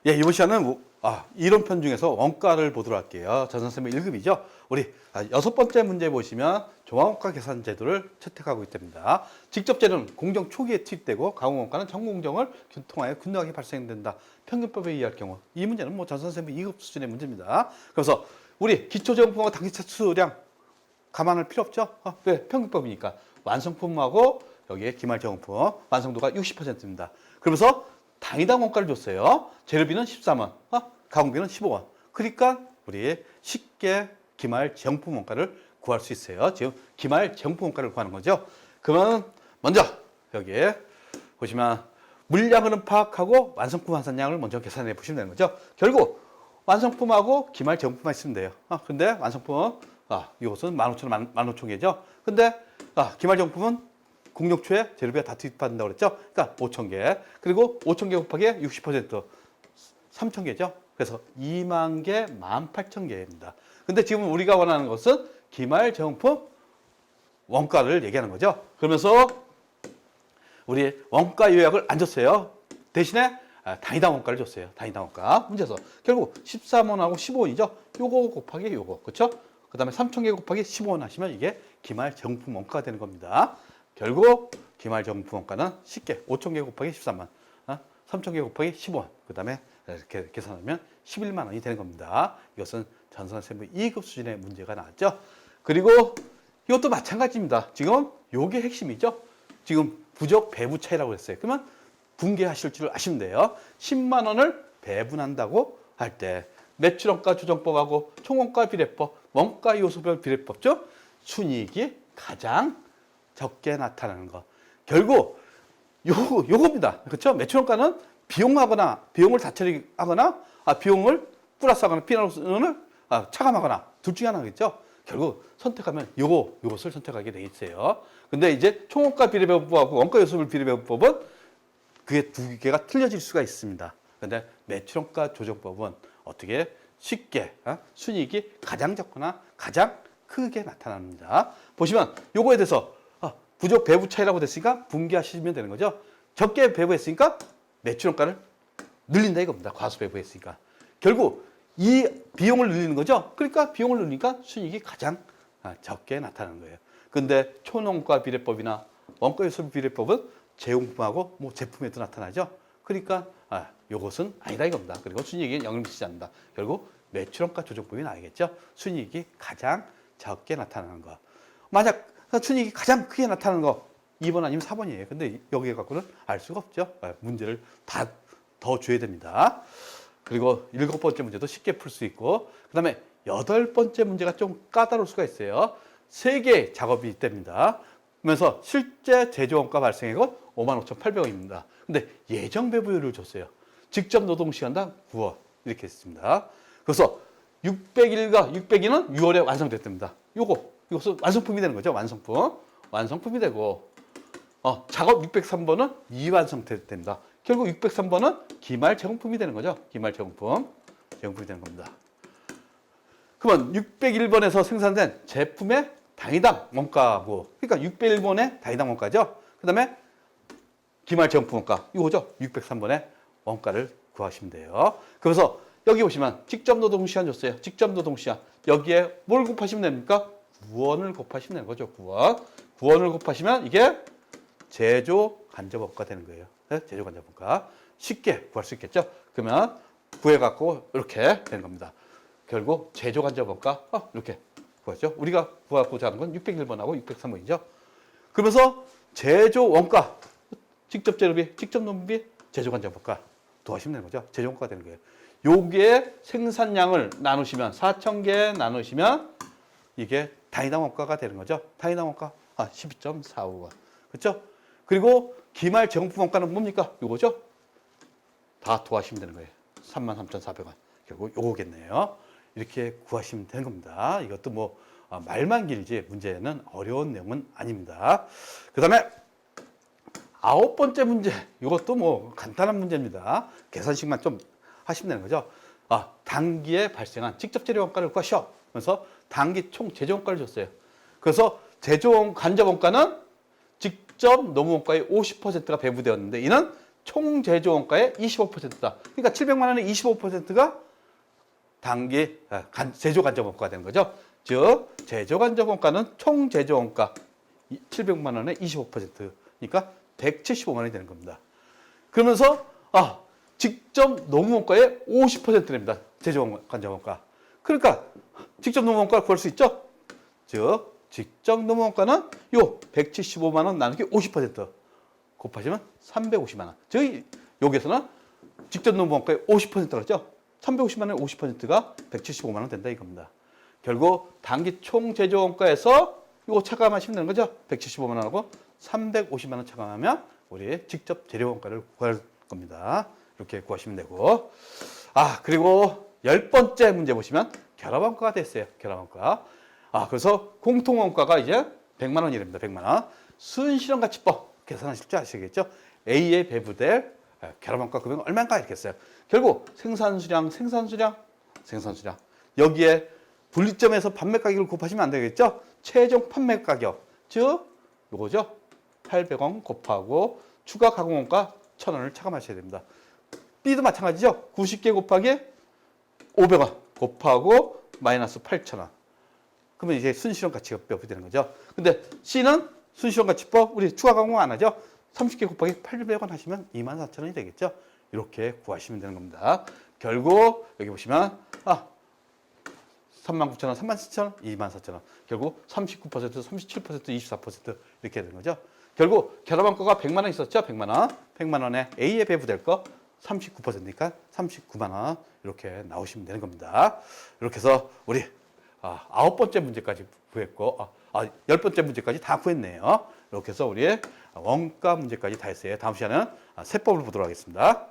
예, 이번 시간은 이론편 중에서 원가를 보도록 할게요. 전선생님 1급이죠. 우리 6번째 문제 보시면 종합원가 계산 제도를 채택하고 있답니다. 직접 재료는 공정 초기에 투입되고 가공원가는 전공정을 통하여 균등하게 발생된다. 평균법에 의할 경우. 이 문제는 뭐 전선생님 2급 수준의 문제입니다. 그래서 우리 기초제공품과 단기 차수량 감안할 필요 없죠. 왜? 평균법이니까. 완성품하고 여기에 기말제공품 완성도가 60%입니다. 그러면서 당위당 원가를 줬어요. 재료비는 13원, 가공비는 15원. 그러니까 우리 쉽게 기말 제공품 원가를 구할 수 있어요. 지금 기말 제공품 원가를 구하는 거죠. 그러면 먼저 여기에 보시면 물량을 파악하고 완성품 환산량을 먼저 계산해 보시면 되는 거죠. 결국 완성품하고 기말 제공품만 있으면 돼요. 근데 완성품은 이것은 15,000원, 15,000개죠. 근데 기말 제공품은 공력초에 재료비가 다 투입한다고 그랬죠? 그러니까 5,000개. 그리고 5,000개 곱하기 60% 3,000개죠? 그래서 2만 개, 18,000개입니다. 근데 지금 우리가 원하는 것은 기말 제공품 원가를 얘기하는 거죠. 그러면서 우리 원가 요약을 안 줬어요. 대신에 단위당 원가를 줬어요. 단위당 원가. 문제에서 결국 13원하고 15원이죠? 요거 곱하기 요거. 그렇죠? 그 다음에 3,000개 곱하기 15원 하시면 이게 기말 제공품 원가가 되는 겁니다. 결국 기말 제공품 원가는 쉽게 5,000개 곱하기 13만, 3,000개 곱하기 15원, 그 다음에 이렇게 계산하면 11만 원이 되는 겁니다. 이것은 전선생부 2급 수준의 문제가 나왔죠. 그리고 이것도 마찬가지입니다. 지금 요게 핵심이죠. 지금 부족 배분 차이라고 했어요. 그러면 분개하실 줄 아시면 돼요. 10만 원을 배분한다고 할 때 매출원가 조정법하고 총원가 비례법, 원가 요소별 비례법죠. 순이익이 가장 적게 나타나는 거. 결국 요겁니다. 그렇죠? 매출원가는 비용을 다 처리하거나 비용을 플러스하거나 비용을 차감하거나 둘 중에 하나겠죠. 결국 선택하면 요것을 선택하게 돼 있어요. 근데 이제 총원가 비례배분법하고 원가 요소별 비례배분법은 그게 두 개가 틀려질 수가 있습니다. 근데 매출원가 조정법은 어떻게 쉽게 순이익이 가장 적거나 가장 크게 나타납니다. 보시면 요거에 대해서 부족 배분 차이라고 됐으니까 분개하시면 되는 거죠. 적게 배분했으니까 매출원가를 늘린다 이겁니다. 과수 배분했으니까. 결국 이 비용을 늘리는 거죠. 그러니까 비용을 늘리니까 순이익이 가장 적게 나타나는 거예요. 근데 초원가 비례법이나 원가 요소 비례법은 제공품하고 제품에도 나타나죠. 그러니까 요것은 아니다 이겁니다. 그리고 순이익이 영향을 미치지 않는다. 결국 매출원가 조정법이 나오겠죠. 순이익이 가장 적게 나타나는 거. 만약 순이익이 가장 크게 나타나는 거 2번 아니면 4번이에요. 근데 여기에 갖고는 알 수가 없죠. 문제를 다 더 줘야 됩니다. 그리고 7번째 문제도 쉽게 풀 수 있고 그 다음에 8번째 문제가 좀 까다로울 수가 있어요. 3개의 작업이 있답니다. 그러면서 실제 제조원가 발생액은 55,800원입니다. 근데 예정 배부율을 줬어요. 직접 노동시간당 9원 이렇게 했습니다. 그래서 600일과 600일은 6월에 완성됐답니다. 이것은 완성품이 되는 거죠. 완성품이 되고 작업 603번은 이완성됩니다. 결국 603번은 기말 제공품이 되는 거죠. 기말 제공품이 되는 겁니다. 그러면 601번에서 생산된 제품의 당위당 원가고, 그러니까 601번의 당위당 원가죠. 그 다음에 기말 제공품 원가, 이거죠. 603번의 원가를 구하시면 돼요. 그래서 여기 보시면 직접 노동 시간 줬어요. 직접 노동 시간. 여기에 뭘 곱하시면 됩니까? 9원을 곱하시면 되는 거죠. 9원. 9원을 곱하시면 이게 제조 간접원가 되는 거예요. 제조 간접원가. 쉽게 구할 수 있겠죠. 그러면 구해갖고 이렇게 되는 겁니다. 결국 제조 간접원가 이렇게 구하죠. 우리가 구하고자 하는 건 601번하고 603번이죠. 그러면서 제조 원가, 직접 재료비, 직접 노무비, 제조 간접원가 구하시면 되는 거죠. 제조 원가가 되는 거예요. 요게 생산량을 나누시면 4,000개 나누시면 이게 단위당 원가가 되는 거죠. 단위당 원가 12.45원. 그렇죠? 그리고 기말 제공품 원가는 뭡니까? 요거죠? 다 구하시면 되는 거예요. 33,400원. 결국 요거겠네요. 이렇게 구하시면 되는 겁니다. 이것도 말만 길지 문제는 어려운 내용은 아닙니다. 그 다음에 9번째 문제. 이것도 간단한 문제입니다. 계산식만 좀 하시면 되는 거죠. 단기에 발생한 직접 재료 원가를 구하셔. 그래서 단기 총 제조 원가를 줬어요. 그래서 제조 간접 원가는 직접 노무 원가의 50%가 배부되었는데 이는 총 제조 원가의 25%다. 그러니까 700만 원의 25%가 단기 제조 간접 원가가 되는 거죠. 즉 제조 간접 원가는 총 제조 원가 700만 원의 25%니까 175만 원이 되는 겁니다. 그러면서 직접 농무 원가의 50%랍니다. 제조 간접 원가. 그러니까 직접 농무 원가를 구할 수 있죠. 즉 직접 농무 원가는 요 175만 원 나누기 50% 곱하시면 350만 원. 저희 여기에서는 직접 농무 원가의 50%라 했죠. 350만 원의 50%가 175만 원 된다 이겁니다. 결국 단기 총 제조 원가에서 이거 차감하시면 되는 거죠. 175만 원하고 350만 원 차감하면 우리 직접 재료 원가를 구할 겁니다. 이렇게 구하시면 되고. 그리고 10번째 문제 보시면 결합 원가가 됐어요. 결합 원가. 그래서 공통 원가가 이제 100만 원이랍니다. 100만 원. 순실현 가치법 계산하실 줄 아시겠죠? A에 배부될 결합 원가 금액은 얼마인가 이렇게 했어요. 결국 생산수량. 여기에 분리점에서 판매 가격을 곱하시면 안 되겠죠? 최종 판매 가격, 즉 요거죠. 800원 곱하고 추가 가공 원가 1,000원을 차감하셔야 됩니다. B도 마찬가지죠. 90개 곱하기 500원 곱하고 마이너스 8,000원. 그러면 이제 순실현 가치법이 되는 거죠. 근데 C는 순실현 가치법 우리 추가 가공 안 하죠. 30개 곱하기 800원 하시면 24,000원이 되겠죠. 이렇게 구하시면 되는 겁니다. 결국 여기 보시면 39,000원, 37,000원, 24,000원. 결국 39%, 37%, 24% 이렇게 되는 거죠. 결국 결합 원가가 100만 원 있었죠. 100만 원. 100만 원에 A에 배부될 거 39%니까 39만 원 이렇게 나오시면 되는 겁니다. 이렇게 해서 우리 9번째 문제까지 구했고 10번째 문제까지 다 구했네요. 이렇게 해서 우리 원가 문제까지 다 했어요. 다음 시간에는 세법을 보도록 하겠습니다.